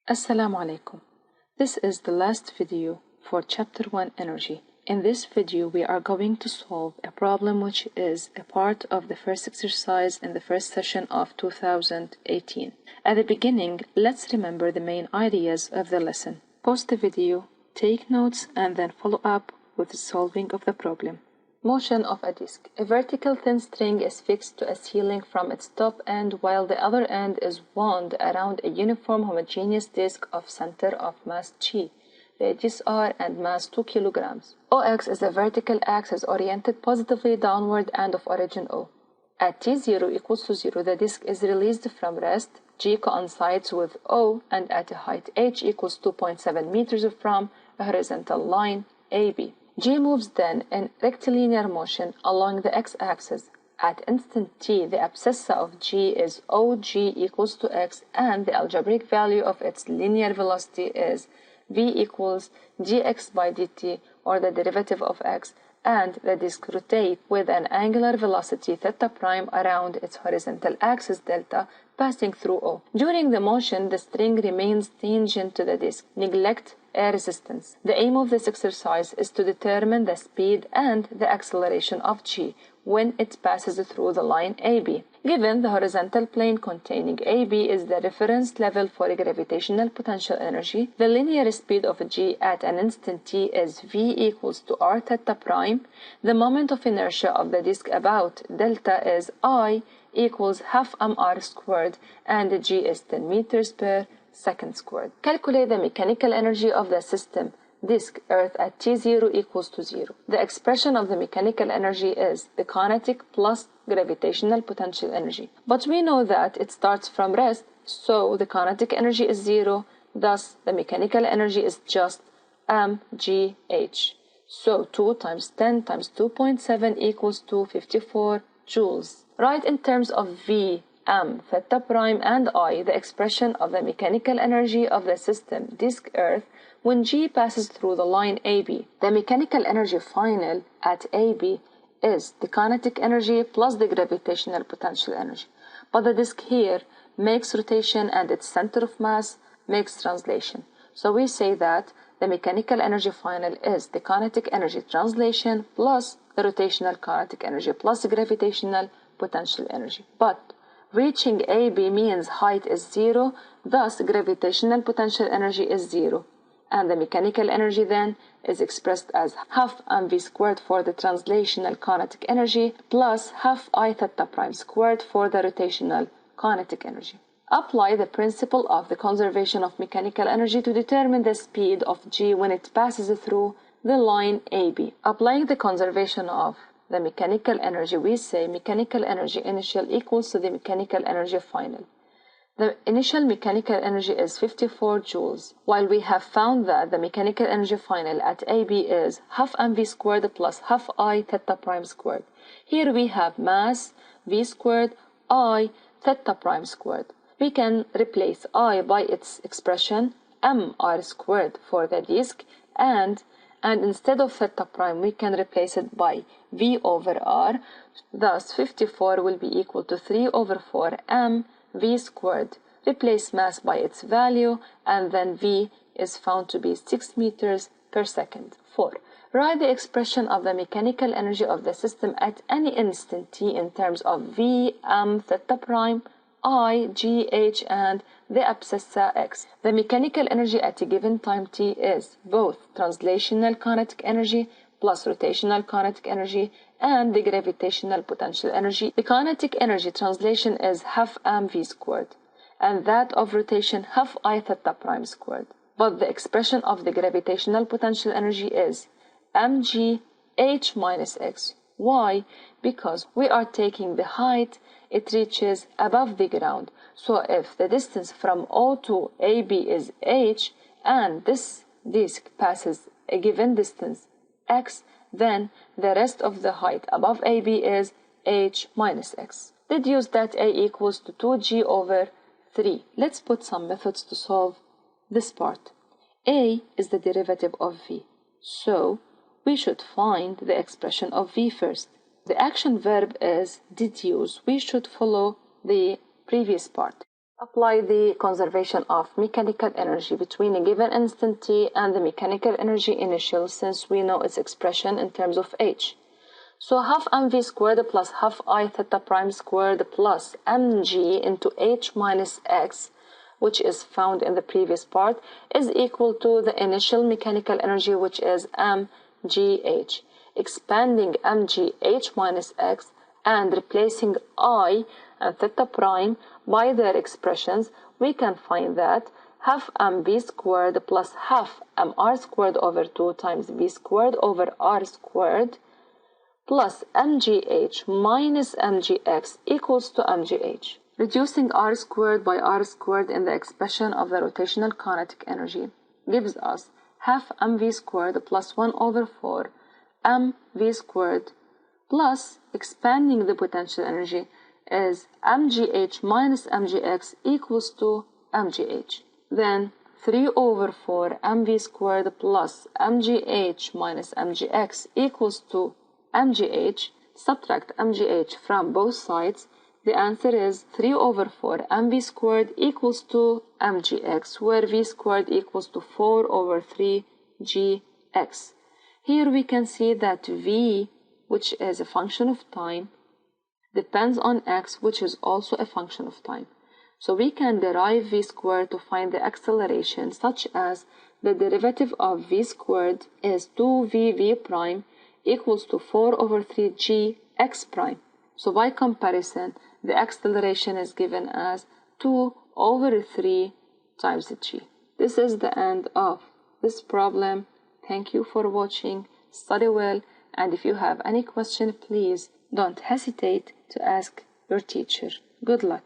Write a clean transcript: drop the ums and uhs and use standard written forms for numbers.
Assalamu alaikum. This is the last video for Chapter 1 Energy. In this video, we are going to solve a problem which is a part of the first exercise in the first session of 2018. At the beginning, let's remember the main ideas of the lesson. Pause the video, take notes, and then follow up with the solving of the problem. Motion of a disk. A vertical thin string is fixed to a ceiling from its top end while the other end is wound around a uniform homogeneous disk of center of mass G, radius r, and mass 2 kilograms. OX is a vertical axis oriented positively downward and of origin O. At t0 equals to 0, the disk is released from rest. G coincides with O, and at a height h equals 2.7 meters from a horizontal line AB. G moves then in rectilinear motion along the x-axis. At instant t, the abscissa of G is OG equals to x, and the algebraic value of its linear velocity is v equals dx by dt, or the derivative of x, and the disk rotates with an angular velocity theta prime around its horizontal axis delta, passing through O. During the motion, the string remains tangent to the disk. Neglect air resistance. The aim of this exercise is to determine the speed and the acceleration of G when it passes through the line AB. Given the horizontal plane containing AB is the reference level for gravitational potential energy, the linear speed of G at an instant t is v equals to r theta prime. The moment of inertia of the disk about delta is I equals half mr squared, and G is 10 meters per second squared. Calculate the mechanical energy of the system disk Earth at t0 equals to 0. The expression of the mechanical energy is the kinetic plus gravitational potential energy. But we know that it starts from rest, so the kinetic energy is 0, thus the mechanical energy is just mgh. So 2 times 10 times 2.7 equals to 54 joules. Write in terms of v, m, theta prime, and I the expression of the mechanical energy of the system disk Earth when G passes through the line AB. The mechanical energy final at AB is the kinetic energy plus the gravitational potential energy. But the disk here makes rotation and its center of mass makes translation. So we say that the mechanical energy final is the kinetic energy translation plus the rotational kinetic energy plus the gravitational potential energy. But reaching AB means height is 0, thus gravitational potential energy is 0. And the mechanical energy then is expressed as half mv squared for the translational kinetic energy plus half I theta prime squared for the rotational kinetic energy. Apply the principle of the conservation of mechanical energy to determine the speed of G when it passes through the line AB. Applying the conservation of the mechanical energy, we say mechanical energy initial equals to the mechanical energy final. The initial mechanical energy is 54 joules, while we have found that the mechanical energy final at AB is half mv squared plus half I theta prime squared. Here we have mass v squared I theta prime squared. We can replace I by its expression mr squared for the disk, and instead of theta prime we can replace it by v over r. Thus 54 will be equal to 3 over 4 m v squared. Replace mass by its value, and then v is found to be 6 meters per second. 4. Write the expression of the mechanical energy of the system at any instant t in terms of v, m, theta prime, I, g, h, and the abscissa x. The mechanical energy at a given time t is both translational kinetic energy plus rotational kinetic energy and the gravitational potential energy. The kinetic energy translation is half mv squared, and that of rotation half I theta prime squared. But the expression of the gravitational potential energy is mg h minus x. Why? Because we are taking the height it reaches above the ground. So if the distance from O to AB is h, and this disk passes a given distance x, then the rest of the height above AB is h minus x. Deduce that A equals to 2g over 3. Let's put some methods to solve this part. A is the derivative of v, so we should find the expression of v first. The action verb is deduce. We should follow the previous part. Apply the conservation of mechanical energy between a given instant t and the mechanical energy initial, since we know its expression in terms of h. So half mv squared plus half I theta prime squared plus mg into h minus x, which is found in the previous part, is equal to the initial mechanical energy, which is mgh. Expanding mgh minus x and replacing I and theta prime by their expressions, we can find that half mv squared plus half mr squared over 2 times v squared over r squared plus mgh minus mgx equals to mgh. Reducing r squared by r squared in the expression of the rotational kinetic energy gives us half mv squared plus 1 over 4 mv squared plus expanding the potential energy is mgh minus mgx equals to mgh. Then 3 over 4 mv squared plus mgh minus mgx equals to mgh. Subtract mgh from both sides. The answer is 3 over 4 mv squared equals to mgx, where v squared equals to 4 over 3 gx. Here we can see that v, which is a function of time, depends on x, which is also a function of time. So we can derive v squared to find the acceleration, such as the derivative of v squared is 2vv prime equals to 4 over 3 gx prime. So by comparison, the acceleration is given as 2 over 3 times g. This is the end of this problem. Thank you for watching. Study well, and if you have any question, please don't hesitate to ask your teacher. Good luck.